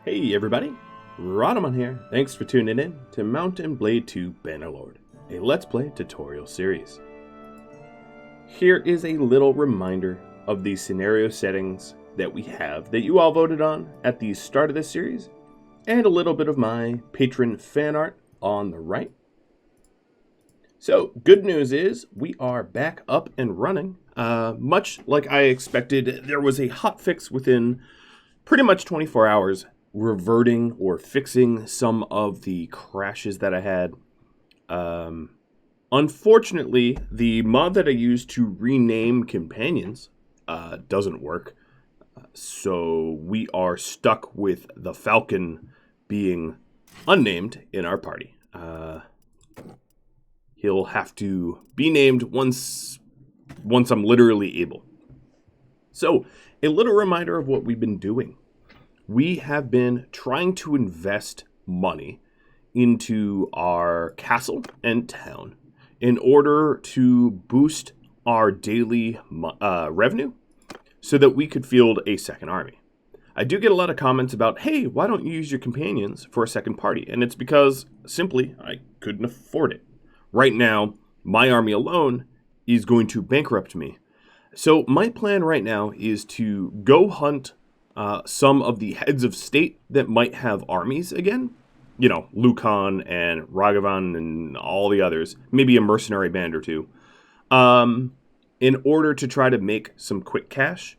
Hey everybody, Rhadamant here. Thanks for tuning in to Mount and Blade 2 Bannerlord, a Let's Play tutorial series. Here is a little reminder of the scenario settings that we have that you all voted on at the start of this series, and a little bit of my patron fan art on the right. So, good news is we are back up and running. Much like I expected, there was a hotfix within pretty much 24 hours reverting or fixing some of the crashes that I had. Unfortunately, the mod that I used to rename companions doesn't work. So we are stuck with the Falcon being unnamed in our party. He'll have to be named once I'm literally able. So, a little reminder of what we've been doing. We have been trying to invest money into our castle and town in order to boost our daily revenue so that we could field a second army. I do get a lot of comments about, hey, why don't you use your companions for a second party? And it's because, simply, I couldn't afford it. Right now, my army alone is going to bankrupt me. So my plan right now is to go hunt some of the heads of state that might have armies again. You know, Lukan and Ragavand and all the others. Maybe a mercenary band or two. In order to try to make some quick cash.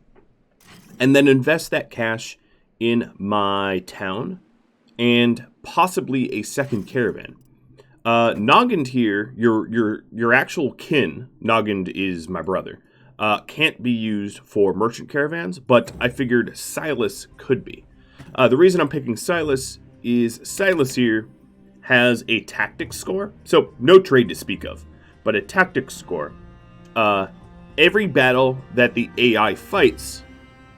And then invest that cash in my town. And possibly a second caravan. Noggin here, your actual kin, Noggin is my brother, can't be used for merchant caravans, but I figured Silas could be. The reason I'm picking Silas is Silas here has a tactics score, so no trade to speak of, but a tactics score. Every battle that the AI fights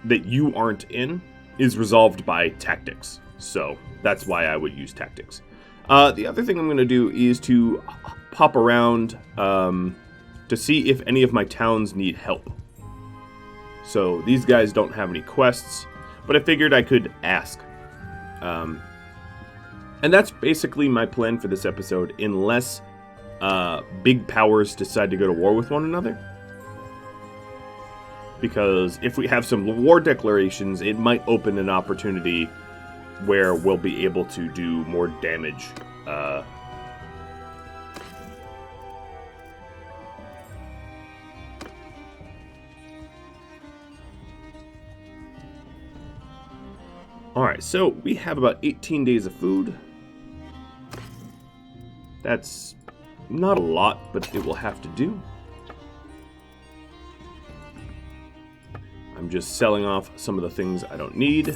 that you aren't in is resolved by tactics, so that's why I would use tactics. The other thing I'm going to do is to pop around to see if any of my towns need help. So these guys don't have any quests, but I figured I could ask. And that's basically my plan for this episode, unless big powers decide to go to war with one another. Because if we have some war declarations, it might open an opportunity where we'll be able to do more damage. Alright, so we have about 18 days of food. That's not a lot, but it will have to do. I'm just selling off some of the things I don't need.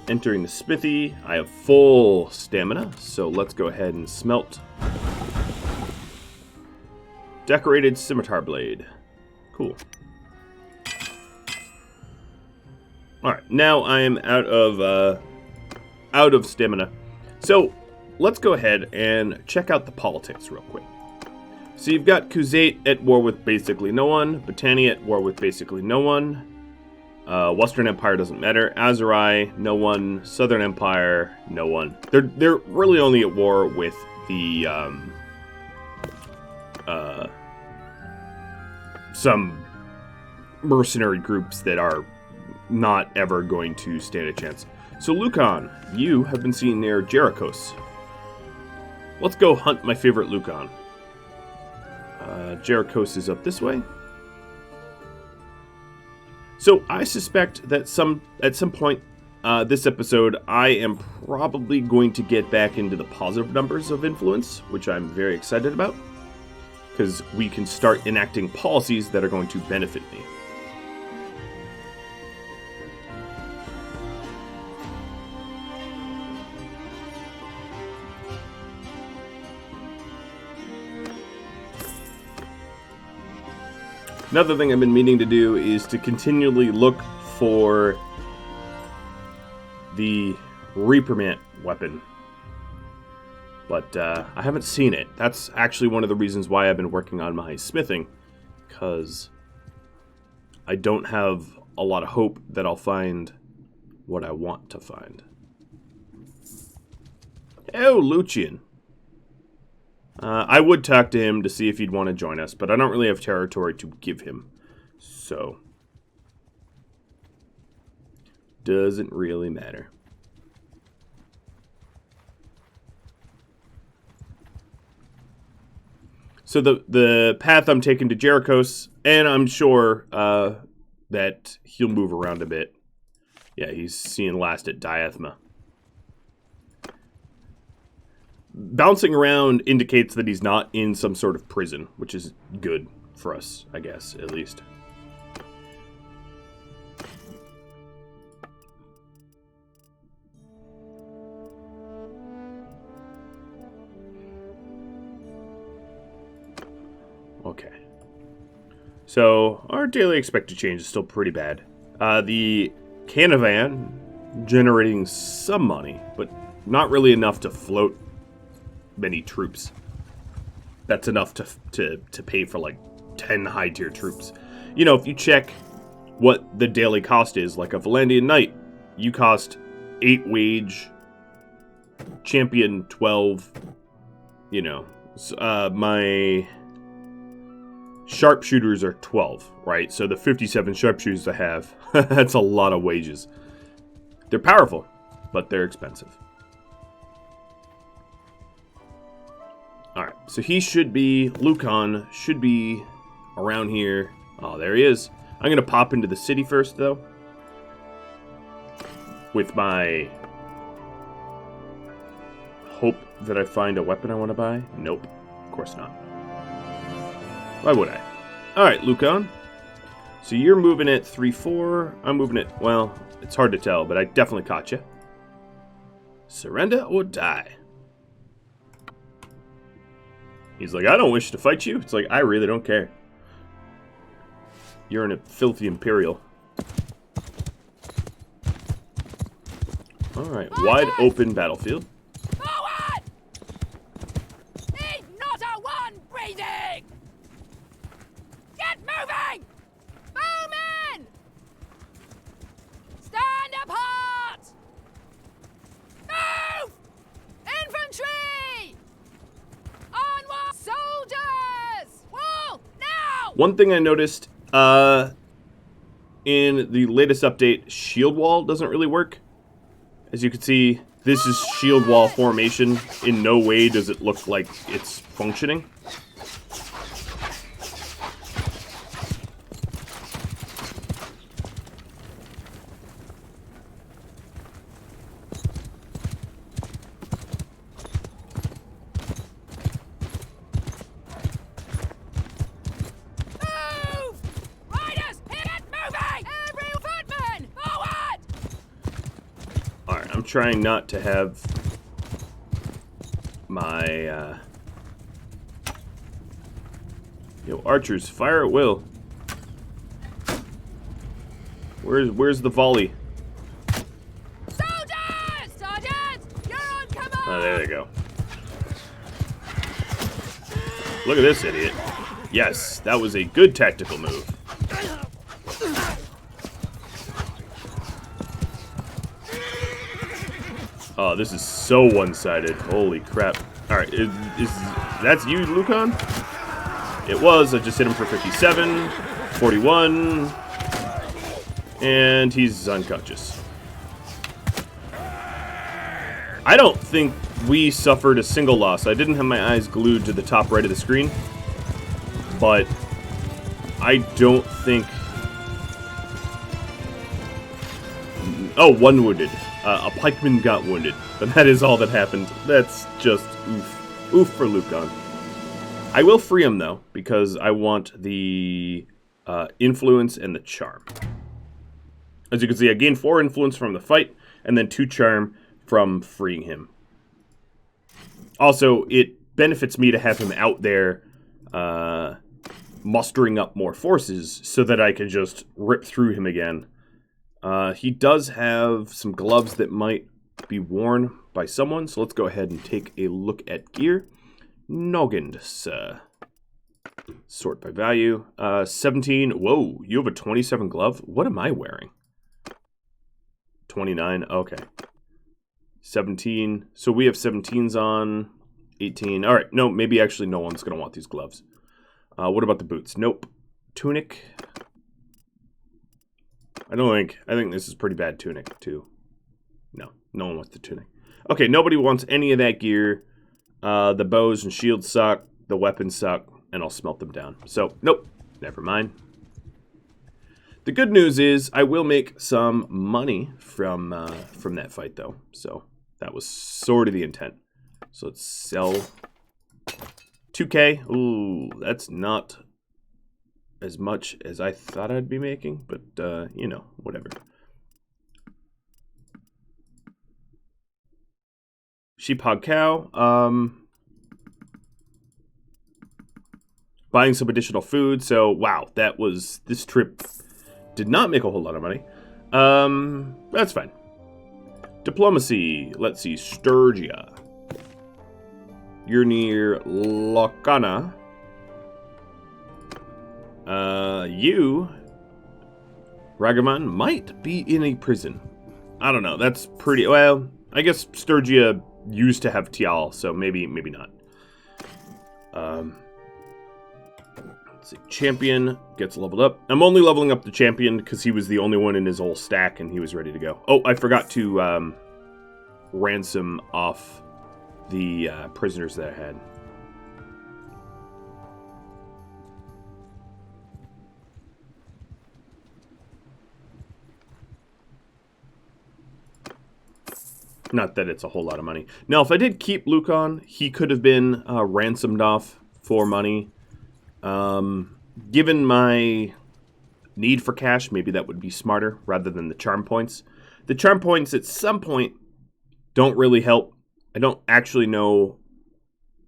Entering the smithy, I have full stamina, so let's go ahead and smelt. Decorated scimitar blade. Cool. Alright, now I am out of stamina. So, let's go ahead and check out the politics real quick. So you've got Khuzait at war with basically no one, Britannia at war with basically no one. Western Empire doesn't matter. Azerai, no one. Southern Empire, no one. They're really only at war with the some mercenary groups that are not ever going to stand a chance. So Lukan, you have been seen near Jerichos. Let's go hunt my favorite Lukan. Jerichos is up this way. So I suspect that at some point this episode, I am probably going to get back into the positive numbers of influence, which I'm very excited about, because we can start enacting policies that are going to benefit me. Another thing I've been meaning to do is to continually look for the reprimand weapon. But I haven't seen it. That's actually one of the reasons why I've been working on my smithing, because I don't have a lot of hope that I'll find what I want to find. Oh, Lucian. I would talk to him to see if he'd want to join us, but I don't really have territory to give him. So, doesn't really matter. So the path I'm taking to Jerichos, and I'm sure that he'll move around a bit. Yeah, he's seeing last at Diathma. Bouncing around indicates that he's not in some sort of prison, which is good for us, I guess, at least. Okay. So, our daily expected change is still pretty bad. The caravan generating some money, but not really enough to float many troops. That's enough to pay for like 10 high tier troops. You know, if you check what the daily cost is, like a Vlandian knight, you cost 8 wage, champion 12, you know. My sharpshooters are 12, right? So the 57 sharpshooters I have, that's a lot of wages. They're powerful, but they're expensive. Alright, so Lukan should be around here. Oh, there he is. I'm going to pop into the city first, though. With my hope that I find a weapon I want to buy. Nope, of course not. Why would I? Alright, Lukan. So you're moving at 3-4. I'm moving at, well, it's hard to tell, but I definitely caught you. Surrender or die. He's like, I don't wish to fight you. It's like, I really don't care. You're in a filthy Imperial. Alright, wide open battlefield. Forward! Need not a one breathing! Get moving! Bowmen! Stand apart! Move! Infantry! Onward! Soldiers! Wall! Now! One thing I noticed in the latest update, shield wall doesn't really work. As you can see, this is shield wall formation. In no way does it look like it's functioning. Trying not to have my archers fire at will. Where's the volley? Soldiers! Sergeant! You're on command! Oh, there they go. Look at this idiot. Yes, that was a good tactical move. Oh, this is so one-sided. Holy crap. Alright, that's you, Lukan? It was. I just hit him for 57, 41, and he's unconscious. I don't think we suffered a single loss. I didn't have my eyes glued to the top right of the screen, but I don't think... Oh, one wounded. A pikeman got wounded, but that is all that happened. That's just oof. Oof for Lukan. I will free him, though, because I want the influence and the charm. As you can see, I gained 4 influence from the fight, and then 2 charm from freeing him. Also, it benefits me to have him out there mustering up more forces so that I can just rip through him again. He does have some gloves that might be worn by someone, so let's go ahead and take a look at gear. Noggins, sort by value. 17, whoa, you have a 27 glove? What am I wearing? 29. Okay. 17. So we have 17s on. 18. All right. No, maybe actually no one's going to want these gloves. What about the boots? Nope. Tunic. I think this is pretty bad tunic, too. No one wants the tunic. Okay, nobody wants any of that gear. The bows and shields suck. The weapons suck. And I'll smelt them down. So, nope. Never mind. The good news is I will make some money from that fight, though. So, that was sort of the intent. So, let's sell 2K. Ooh, that's not as much as I thought I'd be making. But, you know, whatever. Sheep, hog, cow. Buying some additional food. So, wow, this trip did not make a whole lot of money. That's fine. Diplomacy. Let's see. Sturgia. You're near Lukan. You, Ragavand, might be in a prison. I don't know. That's pretty... Well, I guess Sturgia used to have Tial, so maybe not. Let's see. Champion gets leveled up. I'm only leveling up the champion because he was the only one in his whole stack and he was ready to go. Oh, I forgot to ransom off the prisoners that I had. Not that it's a whole lot of money. Now, if I did keep Lukan, he could have been ransomed off for money. Given my need for cash, maybe that would be smarter rather than the charm points. The charm points at some point don't really help. I don't actually know.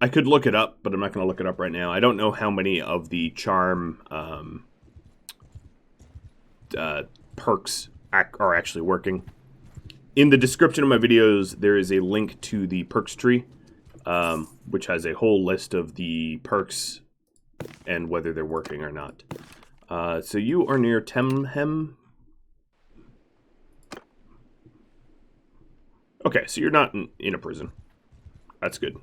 I could look it up, but I'm not going to look it up right now. I don't know how many of the charm perks are actually working. In the description of my videos, there is a link to the perks tree, which has a whole list of the perks and whether they're working or not. So you are near Temhem. Okay, so you're not in a prison. That's good.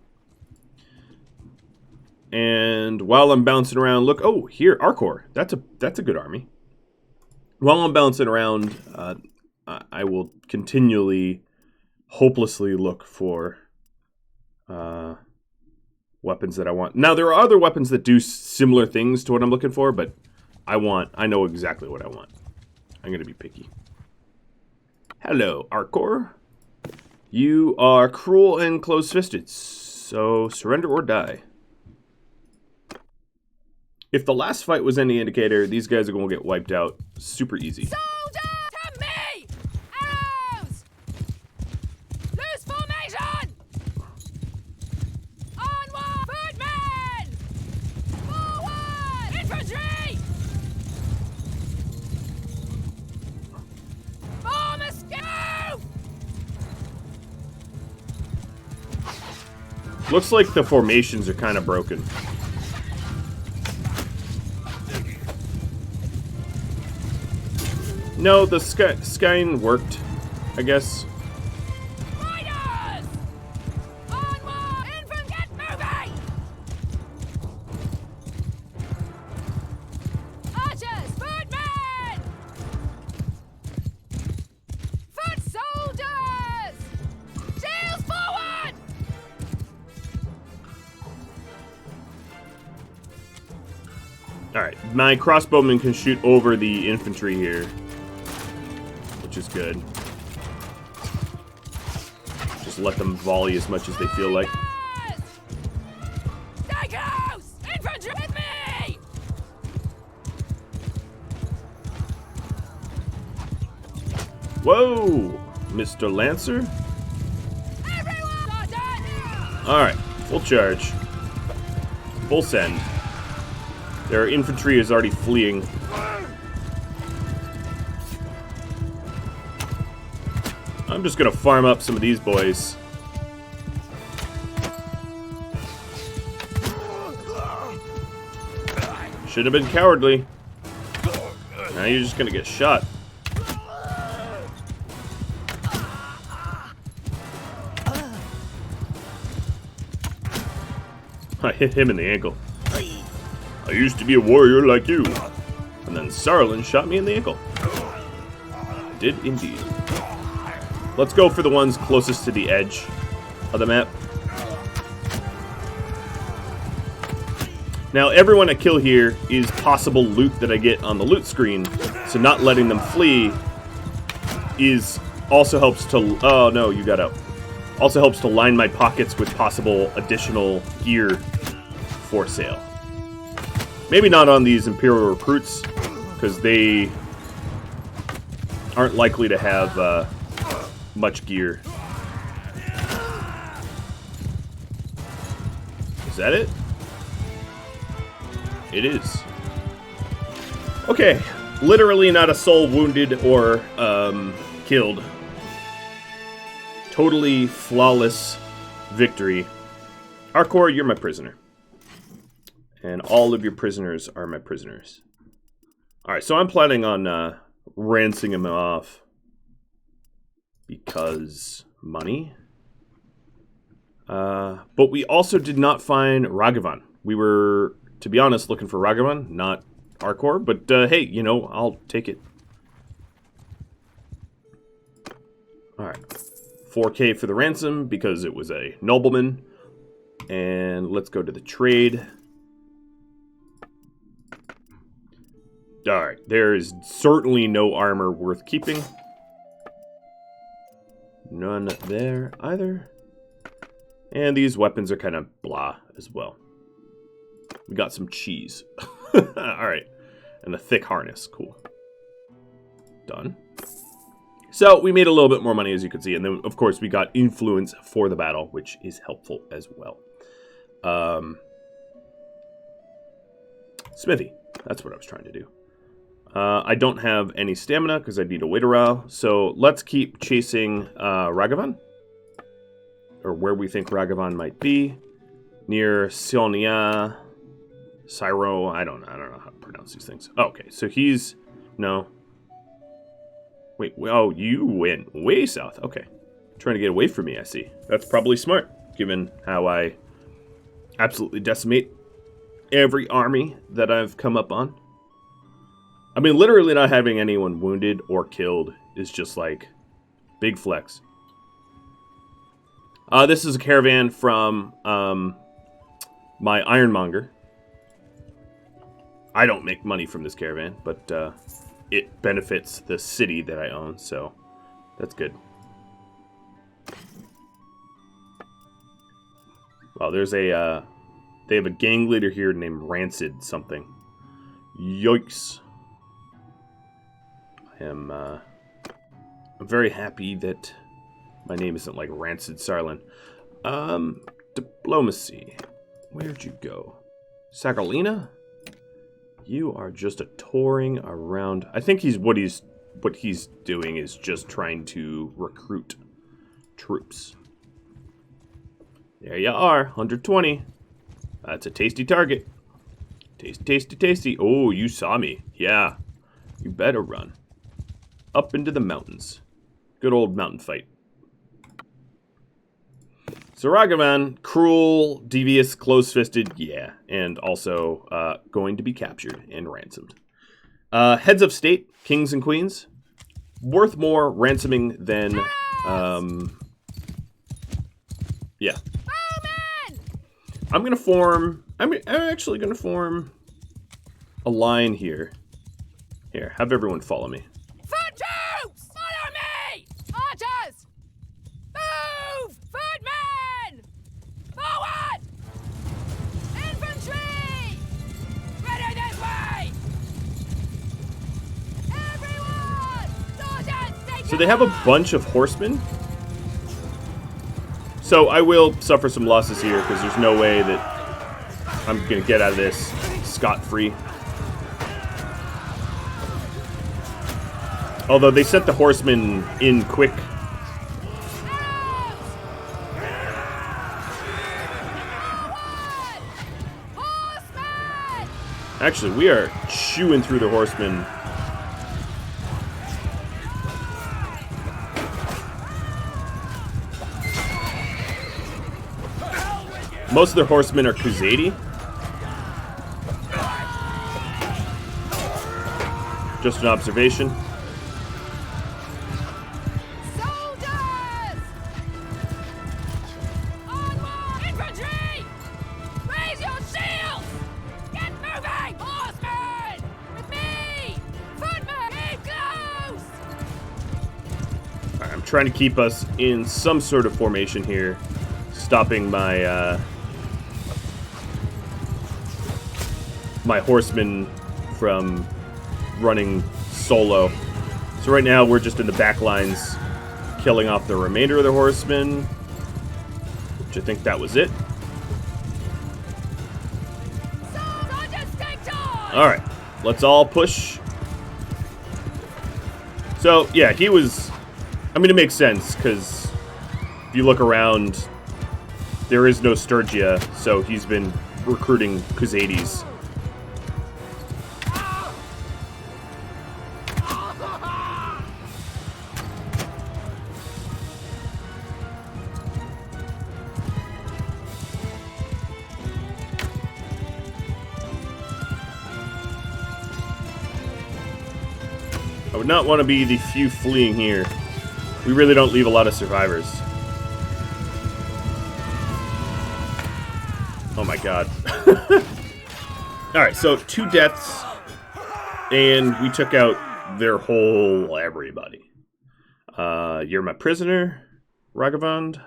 And while I'm bouncing around, look, oh, here, Arcore. That's a good army. While I'm bouncing around, I will continually, hopelessly look for weapons that I want. Now, there are other weapons that do similar things to what I'm looking for, but I know exactly what I want. I'm going to be picky. Hello, Arcore. You are cruel and close-fisted, so surrender or die. If the last fight was any indicator, these guys are going to get wiped out super easy. Soldier to me! Arrows! Loose formation! Onward! Footmen! Forward! Infantry! Form a scout! Looks like the formations are kind of broken. No, the skying worked, I guess. Riders! Onward! Infant, get moving! Archers! Footmen! Foot soldiers! Shields forward! Alright, my crossbowmen can shoot over the infantry here, which is good. Just let them volley as much as they feel like. Stay close! Infantry with me! Whoa! Mr. Lancer? Everyone! Sergeant! Alright, full charge. Full send. Their infantry is already fleeing. I'm just gonna farm up some of these boys. Should have been cowardly. Now you're just gonna get shot. I hit him in the ankle. I used to be a warrior like you. And then Sarlin shot me in the ankle. Did indeed. Let's go for the ones closest to the edge of the map. Now, everyone I kill here is possible loot that I get on the loot screen, so not letting them flee also helps to... Oh, no, you got out. Also helps to line my pockets with possible additional gear for sale. Maybe not on these Imperial recruits, because they aren't likely to have much gear. Is that it? It is. Okay. Literally not a soul wounded or killed. Totally flawless victory. Arcore, you're my prisoner. And all of your prisoners are my prisoners. Alright, so I'm planning on ransoming him off. Because money. But we also did not find Ragavand. We were, to be honest, looking for Ragavand, not Arcore. But hey, you know, I'll take it. Alright. 4K for the ransom because it was a nobleman. And let's go to the trade. Alright, there is certainly no armor worth keeping. None there either. And these weapons are kind of blah as well. We got some cheese. Alright. And a thick harness. Cool. Done. So, we made a little bit more money, as you can see. And then, of course, we got influence for the battle, which is helpful as well. Smithy. That's what I was trying to do. I don't have any stamina, because I need a Waiterau. So, let's keep chasing Ragavand. Or where we think Ragavand might be. Near Sionia. Syro. I don't know how to pronounce these things. Oh, okay, so he's... No. Wait, oh, you went way south. Okay. Trying to get away from me, I see. That's probably smart, given how I absolutely decimate every army that I've come up on. I mean, literally not having anyone wounded or killed is just like big flex. This is a caravan from my ironmonger. I don't make money from this caravan, but it benefits the city that I own, so that's good. Well, there's a they have a gang leader here named Rancid something. Yikes. I'm very happy that my name isn't like Rancid Sarlin. Diplomacy. Where'd you go? Sagalina? You are just a touring around. I think what he's doing is just trying to recruit troops. There you are, 120. That's a tasty target. Tasty, tasty, tasty. Oh, you saw me. Yeah. You better run. Up into the mountains. Good old mountain fight. So Ragavand, cruel, devious, close-fisted, yeah. And also going to be captured and ransomed. Heads of state, kings and queens. Worth more ransoming than... yeah. I'm actually going to form a line here. Here, have everyone follow me. Foot troops! Follow me! Archers! Move! Footmen! Forward! Infantry! Ready this way! Everyone! Soldiers, take So they have a bunch of horsemen. So I will suffer some losses here because there's no way that I'm going to get out of this scot-free. Although they sent the horsemen in quick. Actually, we are chewing through the horsemen. Most of their horsemen are Kuzadi. Just an observation. Soldiers! Onward! Infantry! Raise your shields! Get moving! Horsemen! With me! Footmen! Keep close! Alright, I'm trying to keep us in some sort of formation here. Stopping my, my horsemen from running solo. So right now we're just in the back lines killing off the remainder of the horsemen, which I think that was it. Alright, let's all push. So yeah, he was, I mean, it makes sense because if you look around, there is no Sturgia, so he's been recruiting Kuzadis. I would not want to be the few fleeing here. We really don't leave a lot of survivors. Oh my god. Alright, so 2 deaths, and we took out their whole everybody. You're my prisoner, Ragavand.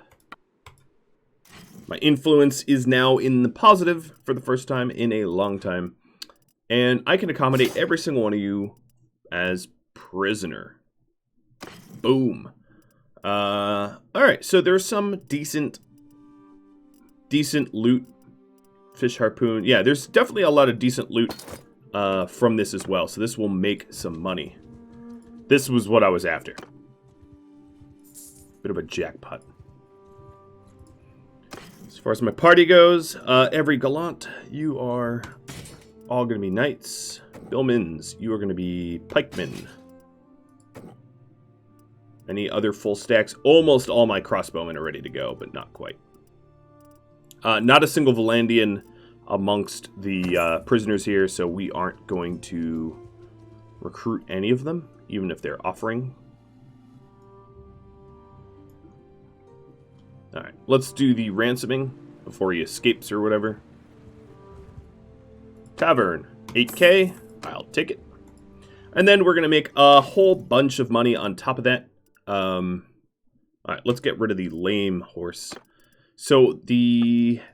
My influence is now in the positive for the first time in a long time. And I can accommodate every single one of you as prisoner. Boom. Alright, so there's some decent loot. Fish harpoon. Yeah, there's definitely a lot of decent loot from this as well. So this will make some money. This was what I was after. Bit of a jackpot. As far as my party goes, every gallant, you are all going to be knights. Billmans, you are going to be pikemen. Any other full stacks? Almost all my crossbowmen are ready to go, but not quite. Not a single Vlandian amongst the prisoners here, so we aren't going to recruit any of them, even if they're offering. Alright, let's do the ransoming before he escapes or whatever. Tavern, 8k, I'll take it. And then we're going to make a whole bunch of money on top of that. Alright, let's get rid of the lame horse. So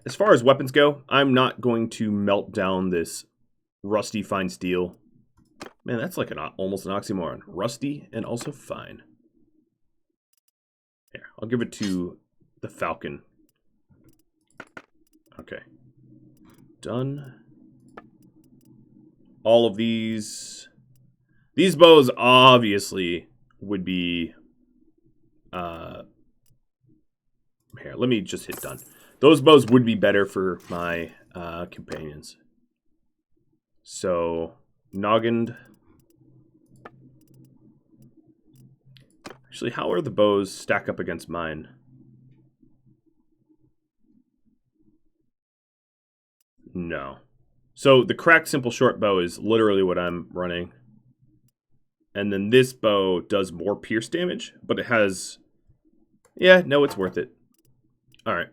as far as weapons go, I'm not going to melt down this rusty fine steel. Man, that's like almost an oxymoron. Rusty and also fine. Here, I'll give it to the falcon. Okay. Done. All of these bows obviously would be here, let me just hit done. Those bows would be better for my companions. So, Noggin. Actually, how are the bows stack up against mine? No. So, the cracked simple short bow is literally what I'm running. And then this bow does more pierce damage, but it has... Yeah, no, it's worth it. Alright.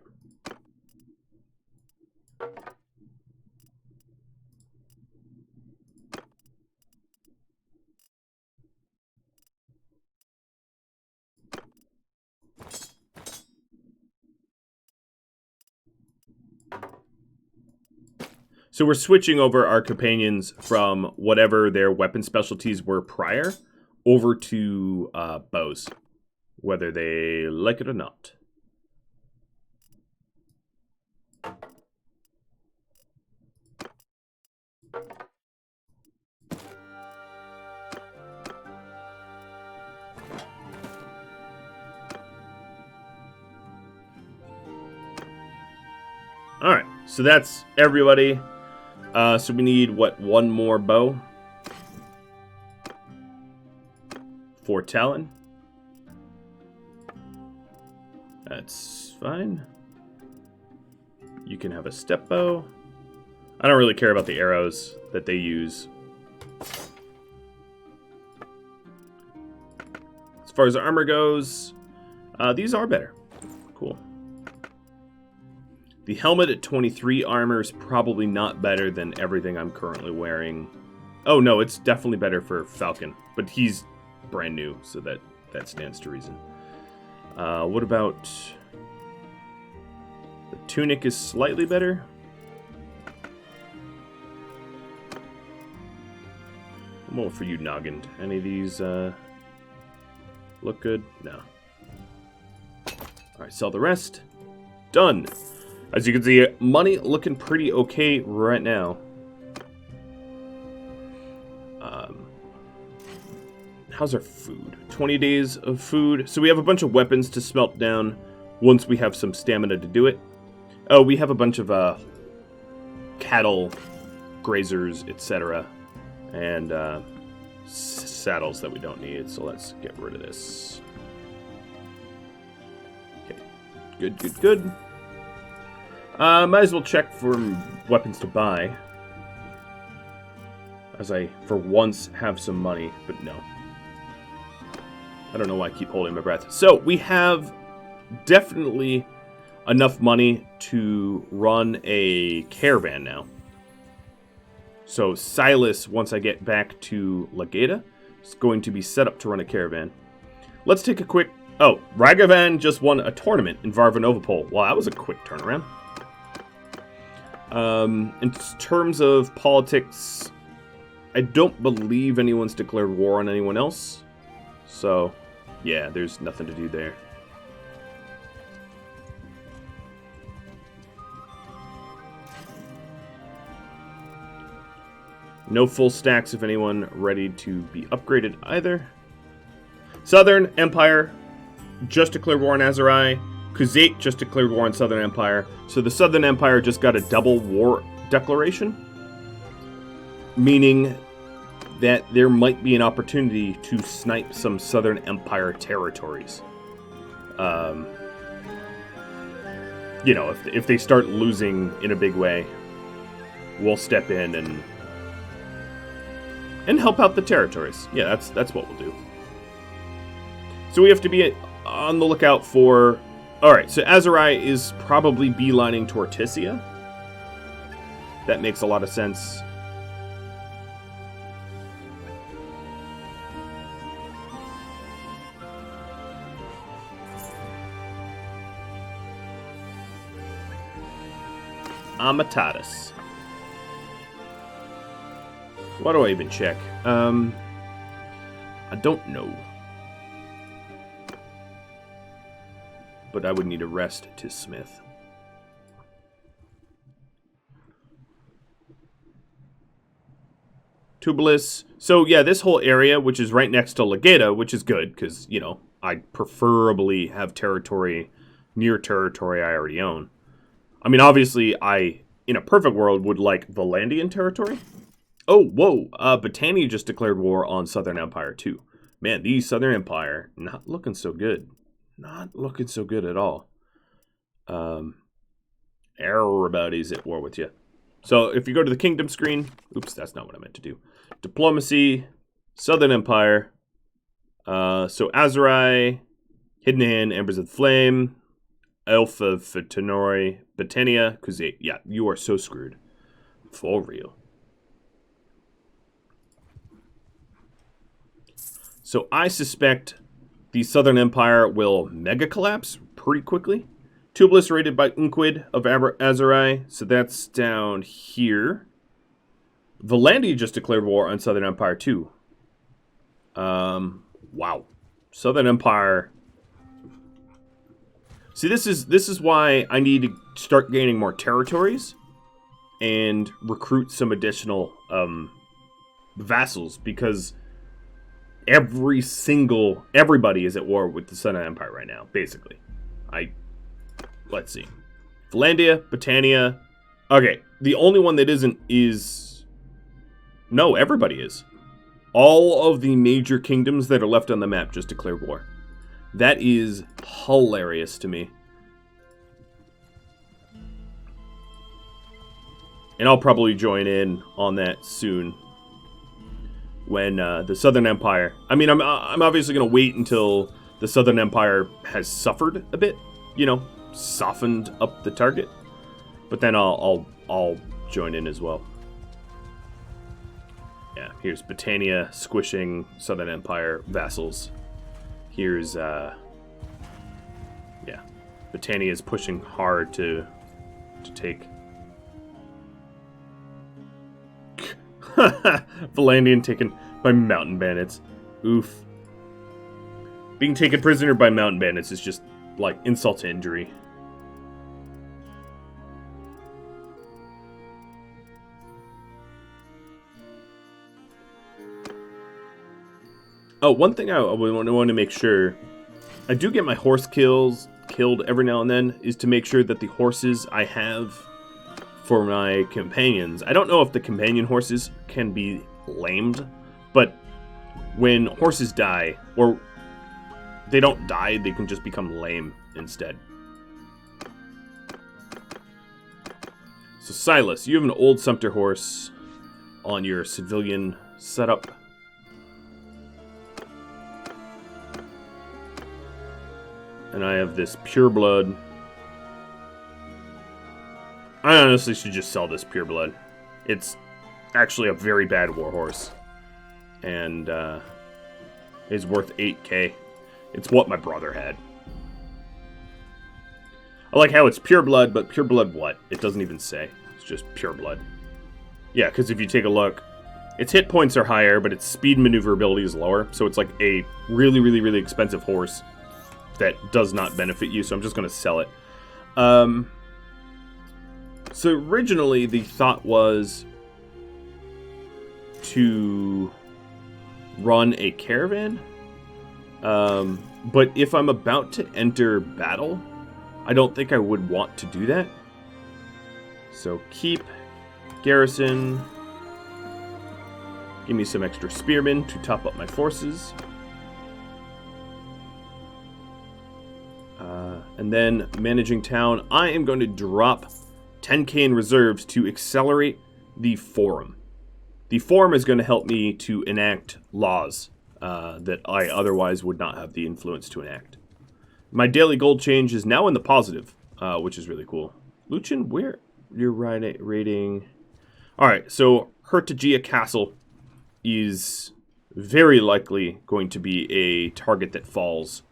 So we're switching over our companions from whatever their weapon specialties were prior over to bows, whether they like it or not. Alright, so that's everybody. So we need, what, one more bow? For Talon. That's fine. You can have a step bow. I don't really care about the arrows that they use. As far as armor goes, these are better. Cool. The helmet at 23 armor is probably not better than everything I'm currently wearing. Oh no, it's definitely better for Falcon, but he's brand new, so that stands to reason. What about... the tunic is slightly better. I'm over for you, Noggin. Any of these look good? No. Alright, sell the rest. Done! As you can see, money looking pretty okay right now. How's our food? 20 days of food. So we have a bunch of weapons to smelt down once we have some stamina to do it. Oh, we have a bunch of cattle, grazers, etc. And saddles that we don't need. So let's get rid of this. Okay. Good, good, good. Might as well check for weapons to buy. As I, for once, have some money, but no. I don't know why I keep holding my breath. So, we have definitely enough money to run a caravan now. So, Silas, once I get back to Legata, is going to be set up to run a caravan. Let's take a quick... Oh, Ragavand just won a tournament in Varvanovapol. Wow, that was a quick turnaround. In terms of politics, I don't believe anyone's declared war on anyone else. So, yeah, there's nothing to do there. No full stacks of anyone ready to be upgraded either. Southern Empire just declared war on Azerai. Khuzait just declared war on Southern Empire. So the Southern Empire just got a double war declaration. Meaning that there might be an opportunity to snipe some Southern Empire territories. You know, if they start losing in a big way, we'll step in and help out the territories. Yeah, that's what we'll do. So we have to be on the lookout for... Alright, so Azerai is probably beelining toward Tissia. That makes a lot of sense. Amatatus. What do I even check? I don't know. But I would need a rest to smith. Tubulis. So yeah, this whole area, which is right next to Legata, which is good, because, you know, I preferably have territory, near territory I already own. I mean, obviously, I, in a perfect world, would like Vlandian territory. Oh, whoa, Britannia just declared war on Southern Empire, too. Man, the Southern Empire, not looking so good. Not looking so good at all. Everybody's at war with you. So, if you go to the kingdom screen... Oops, that's not what I meant to do. Diplomacy, Southern Empire. So, Azerai, Hidden Hand, Embers of the Flame, Elf of Tenori, Britannia, Khuzait. Yeah, you are so screwed. For real. So, I suspect the Southern Empire will mega collapse pretty quickly. Tubulis raided by Unquid of Azerai, so that's down here. Vlandia just declared war on Southern Empire too. Wow. Southern Empire. See, this is why I need to start gaining more territories and recruit some additional vassals, because everybody is at war with the Southern Empire right now, basically. Let's see. Vlandia, Britannia. Okay, the only one that isn't is... No, everybody is. All of the major kingdoms that are left on the map just declared war. That is hilarious to me. And I'll probably join in on that soon. When the Southern Empire... I mean, I'm obviously going to wait until the Southern Empire has suffered a bit. You know, softened up the target. But then I'll join in as well. Yeah, here's Britannia squishing Southern Empire vassals. Here's, yeah. Britannia is pushing hard to take. Vlandian taken by mountain bandits. Oof. Being taken prisoner by mountain bandits is just, like, insult to injury. Oh, one thing I want to make sure, I do get my horse killed every now and then, is to make sure that the horses I have for my companions, I don't know if the companion horses can be lamed, but when horses die, or they don't die, they can just become lame instead. So Silas, you have an old sumpter horse on your civilian setup. And I have this pureblood. I honestly should just sell this pureblood. It's actually a very bad warhorse. And is worth 8k. It's what my brother had. I like how it's pureblood, but pureblood what? It doesn't even say. It's just pureblood. Yeah, because if you take a look, its hit points are higher, but its speed maneuverability is lower. So it's like a really, really, really expensive horse that does not benefit you, so I'm just going to sell it. So originally the thought was to run a caravan, but if I'm about to enter battle, I don't think I would want to do that. So keep garrison, give me some extra spearmen to top up my forces. And then managing town, I am going to drop 10k in reserves to accelerate the forum. The forum is going to help me to enact laws that I otherwise would not have the influence to enact. My daily gold change is now in the positive, which is really cool. Lukan, where you're rating? All right, so Hertagia Castle is very likely going to be a target that falls.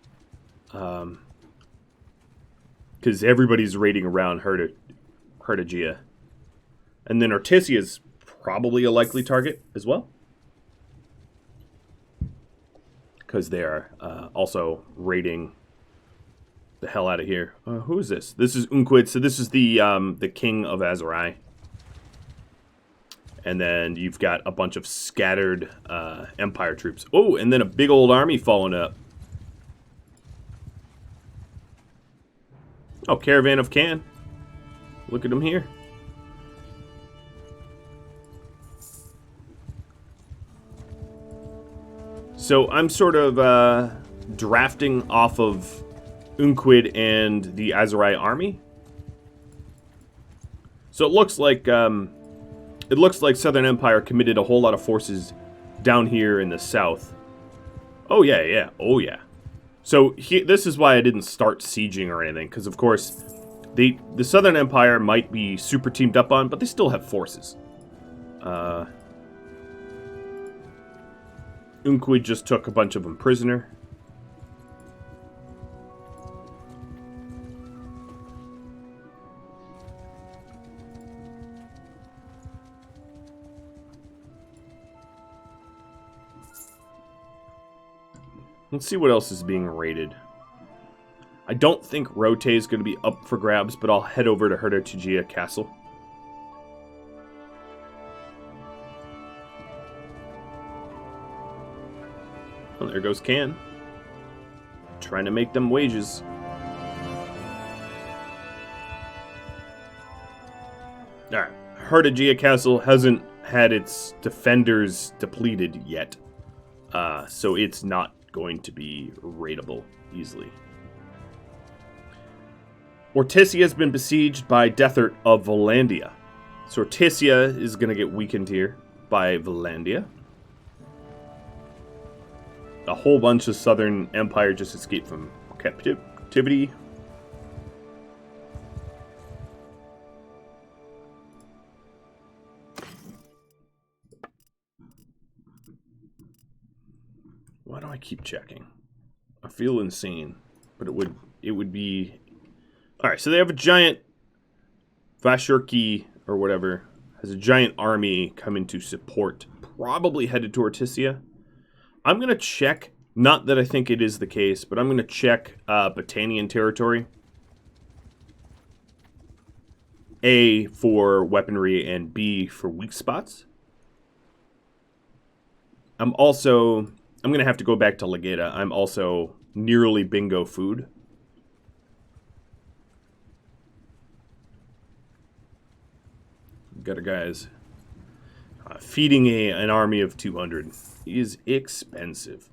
Because everybody's raiding around Hertagia. And then Ortisia is probably a likely target as well. Because they are also raiding the hell out of here. Who is this? This is Unquid. So this is the king of Azurai. And then you've got a bunch of scattered Empire troops. Oh, and then a big old army following up. Oh, Caravan of Can. Look at them here. So I'm sort of drafting off of Unquid and the Azurai army. So it looks like Southern Empire committed a whole lot of forces down here in the south. Oh yeah. Oh yeah. So this is why I didn't start sieging or anything, because of course the Southern Empire might be super teamed up on, but they still have forces. Unquid just took a bunch of them prisoner. Let's see what else is being raided. I don't think Rote is going to be up for grabs, but I'll head over to Hertagia Castle. Well, there goes Can. Trying to make them wages. Alright. Hertagia Castle hasn't had its defenders depleted yet. So it's not going to be raidable easily. Ortisia has been besieged by Dethert of Vlandia. So Ortisia is going to get weakened here by Vlandia. A whole bunch of Southern Empire just escaped from captivity. Why do I keep checking? I feel insane, but it would be... Alright, so they have a giant Vashurki, or whatever, has a giant army coming to support, probably headed to Ortisia. I'm going to check, not that I think it is the case, but I'm going to check Battanian territory. A, for weaponry, and B, for weak spots. I'm going to have to go back to Legata. I'm also nearly bingo food. Got a guys. Feeding an army of 200 is expensive.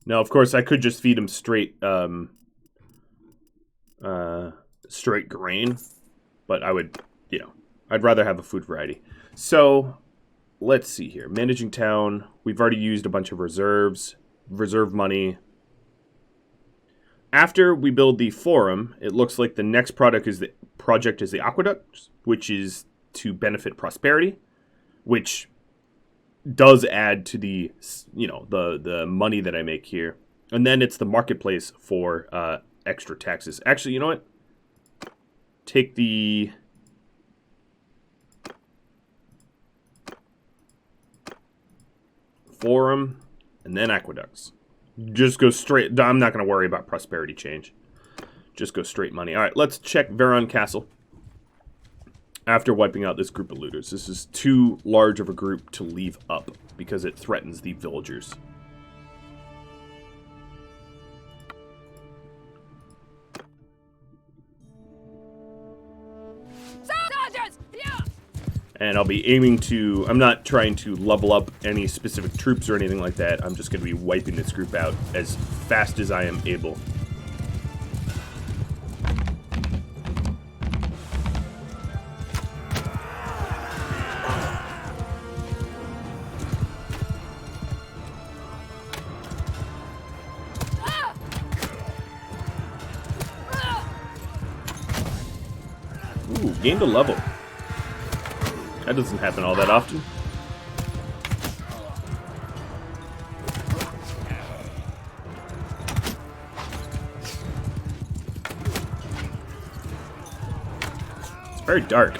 Now, of course, I could just feed him straight straight grain, but I would, you know, I'd rather have a food variety. So, let's see here. Managing town. We've already used a bunch of reserves. Reserve money. After we build the forum, it looks like the next project is the aqueduct, which is to benefit prosperity, which does add to the, you know, the money that I make here. And then it's the marketplace for extra taxes. Actually, you know what? Take the... forum, and then aqueducts. Just go straight. I'm not going to worry about prosperity change. Just go straight money. All right, let's check Veron Castle. After wiping out this group of looters. This is too large of a group to leave up because it threatens the villagers. Soldiers! Yeah! And I'll be aiming to... I'm not trying to level up any specific troops or anything like that. I'm just going to be wiping this group out as fast as I am able. Ooh, gained a level. That doesn't happen all that often. It's very dark.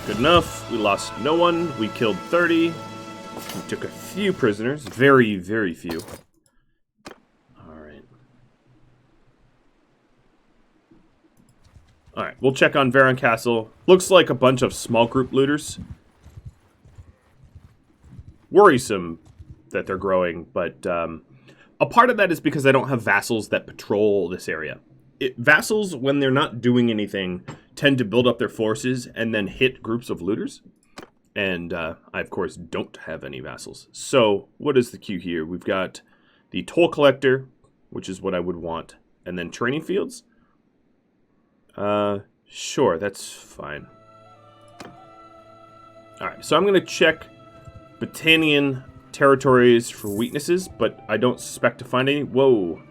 Good enough. We lost no one. We killed 30. We took a few prisoners. Very, very few. Alright. Alright, we'll check on Veron Castle. Looks like a bunch of small group looters. Worrisome that they're growing, but a part of that is because I don't have vassals that patrol this area. Vassals, when they're not doing anything, tend to build up their forces and then hit groups of looters. And I, of course, don't have any vassals. So, what is the queue here? We've got the toll collector, which is what I would want. And then training fields? Sure, that's fine. Alright, so I'm going to check Battanian territories for weaknesses, but I don't suspect to find any. Whoa.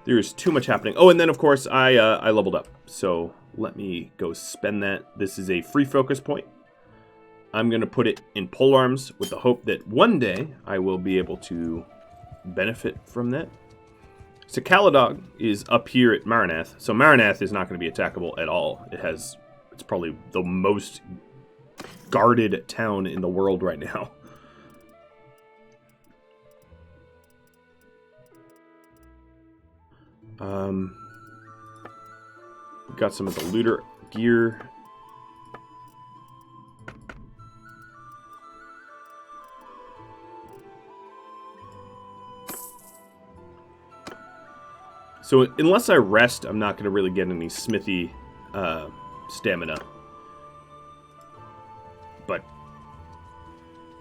There's too much happening. Oh, and then, of course, I leveled up. So, let me go spend that. This is a free focus point. I'm going to put it in polearms with the hope that one day I will be able to benefit from that. So, Caladog is up here at Maranath. So, Maranath is not going to be attackable at all. It's probably the most guarded town in the world right now. We got some of the looter gear. So unless I rest, I'm not going to really get any smithy stamina. But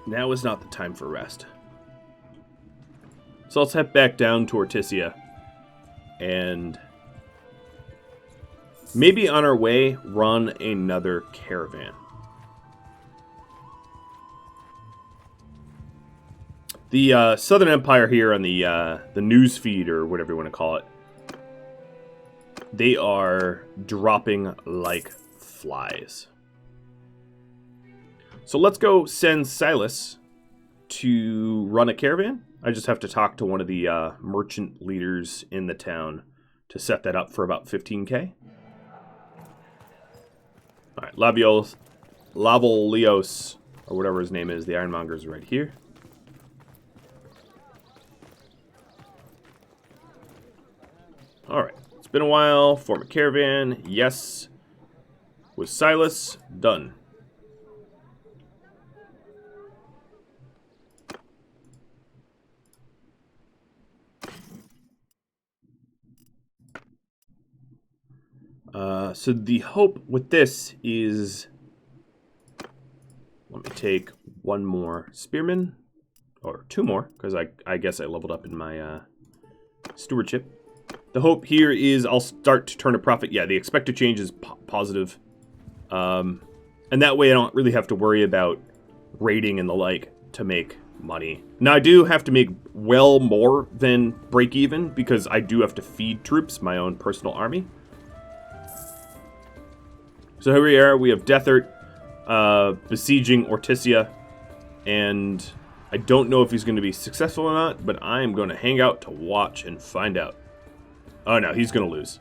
now is not the time for rest. So let's head back down to Ortisia. And maybe on our way, run another caravan. The Southern Empire here on the news feed, or whatever you want to call it, they are dropping like flies. So let's go send Silas to run a caravan. I just have to talk to one of the merchant leaders in the town to set that up for about 15k. All right, Lavolios, or whatever his name is, the Ironmonger is right here. All right. Been a while. Form a caravan. Yes. With Silas. Done. So the hope with this is... Let me take one more spearman. Or two more, because I guess I leveled up in my stewardship. The hope here is I'll start to turn a profit. Yeah, the expected change is positive. And that way I don't really have to worry about raiding and the like to make money. Now, I do have to make well more than break even because I do have to feed troops, my own personal army. So here we are. We have Deathert besieging Ortisia. And I don't know if he's going to be successful or not, but I am going to hang out to watch and find out. Oh, no, he's going to lose.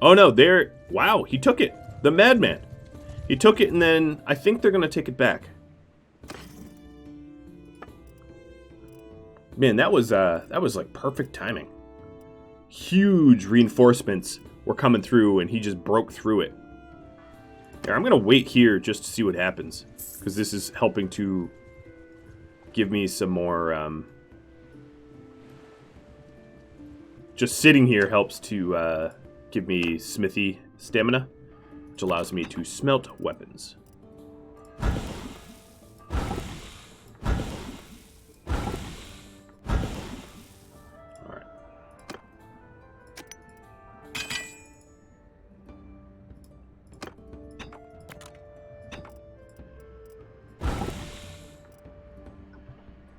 Oh, no, there... Wow, he took it. The madman. He took it, and then I think they're going to take it back. Man, that was like perfect timing. Huge reinforcements were coming through, and he just broke through it. Here, I'm going to wait here just to see what happens, because this is helping to give me some more... Just sitting here helps to give me smithy stamina, which allows me to smelt weapons. Alright.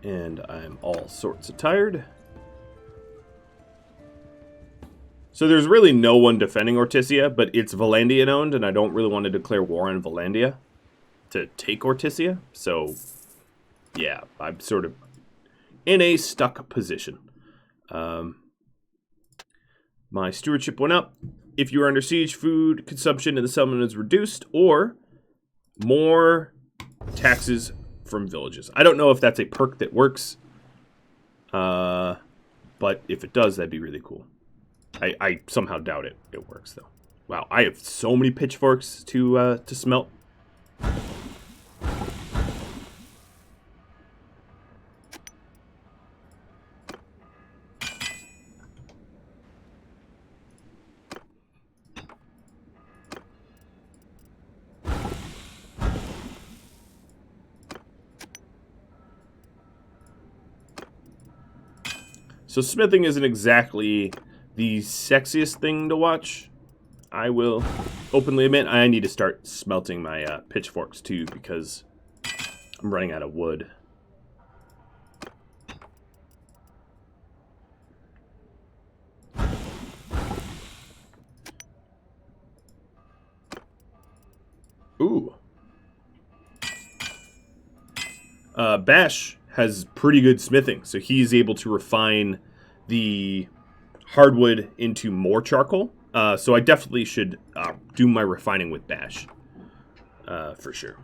And I'm all sorts of tired. So there's really no one defending Ortisia, but it's Vlandian owned, and I don't really want to declare war on Vlandia to take Ortisia. So, yeah, I'm sort of in a stuck position. My stewardship went up. If you are under siege, food consumption in the settlement is reduced, or more taxes from villages. I don't know if that's a perk that works, but if it does, that'd be really cool. I somehow doubt it works, though. Wow, I have so many pitchforks to smelt. So smithing isn't exactly the sexiest thing to watch. I will openly admit I need to start smelting my pitchforks too because I'm running out of wood. Ooh. Bash has pretty good smithing, so he's able to refine the hardwood into more charcoal. So I definitely should do my refining with Bash, for sure.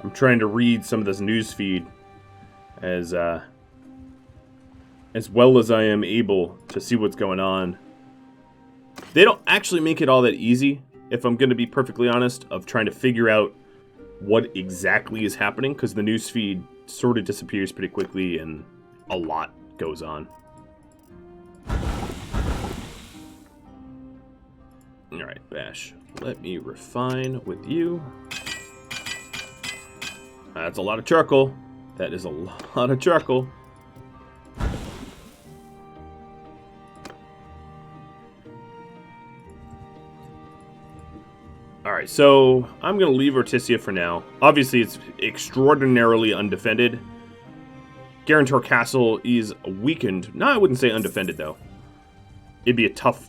I'm trying to read some of this news feed as well as I am able to see what's going on. They don't actually make it all that easy, if I'm going to be perfectly honest, of trying to figure out what exactly is happening, because the news feed sort of disappears pretty quickly and a lot goes on. Alright, Bash. Let me refine with you. That's a lot of charcoal. That is a lot of charcoal. Alright, so I'm going to leave Ortisia for now. Obviously, it's extraordinarily undefended. Guarantor Castle is weakened. No, I wouldn't say undefended, though. It'd be a tough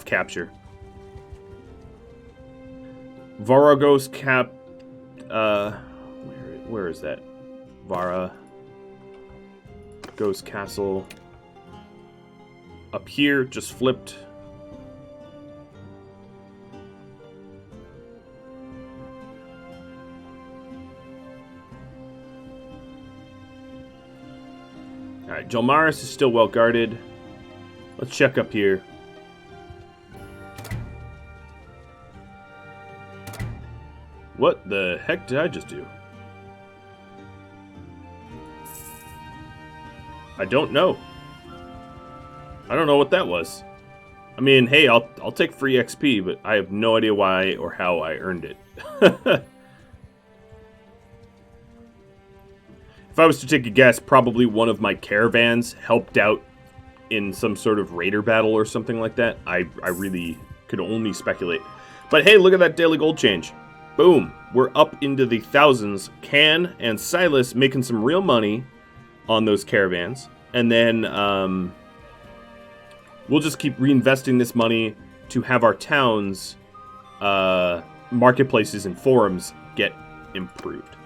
capture. Varagos cap... where is that? Varagos Castle. Up here, just flipped. Alright, Jelmaris is still well guarded. Let's check up here. What the heck did I just do? I don't know. I don't know what that was. I mean, hey, I'll take free XP, but I have no idea why or how I earned it. If I was to take a guess, probably one of my caravans helped out in some sort of raider battle or something like that. I really could only speculate. But hey, look at that daily gold change. Boom. We're up into the thousands. Can and Silas making some real money on those caravans. And then we'll just keep reinvesting this money to have our towns, marketplaces, and forums get improved.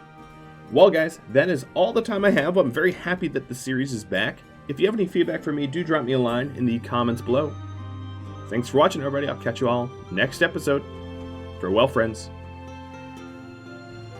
Well, guys, that is all the time I have. I'm very happy that the series is back. If you have any feedback for me, do drop me a line in the comments below. Thanks for watching, everybody. I'll catch you all next episode. Farewell, friends.